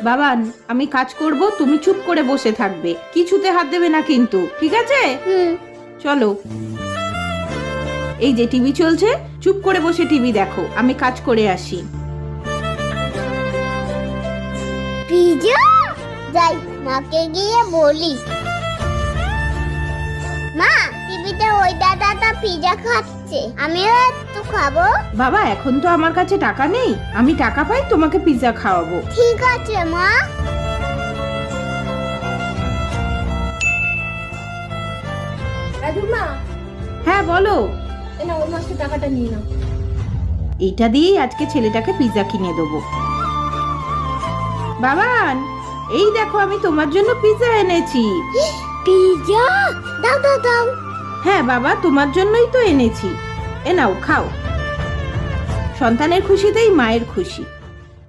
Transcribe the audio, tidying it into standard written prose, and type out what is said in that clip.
বাবান, আমি কাজ করব, তুমি চুপ করে বসে থাকবে, কিছুতে হাত দেবে না কিন্তু, ঠিক আছে? চলো, এই যে টিভি চলছে, চুপ করে বসে টিভি দেখো, আমি কাজ করে আসি। পিজা যাই, মাকে গিয়ে বলি। মা, টিভিতে ওই দাদাটা পিজা খাচ্ছে, আমিও একটু খাবো। বাবা, এখন তো আমার কাছে টাকা নেই, আমি টাকা পাই তোমাকে পিৎজা খাওয়াবো। ঠিক আছে মা। মা, হ্যাঁ বলো। না ওই মাসের টাকাটা নিয়ে নাও। এইটা দিয়েই আজকে ছেলেটাকে পিৎজা কিনে দেবো। বাবান, এই দেখো আমি তোমার জন্য পিৎজা এনেছি। পিজা দাও দাও দাও। হ্যাঁ বাবা, তোমার জন্যই তো এনেছি, এ নাও খাও। সন্তানের খুশিতেই মায়ের খুশি।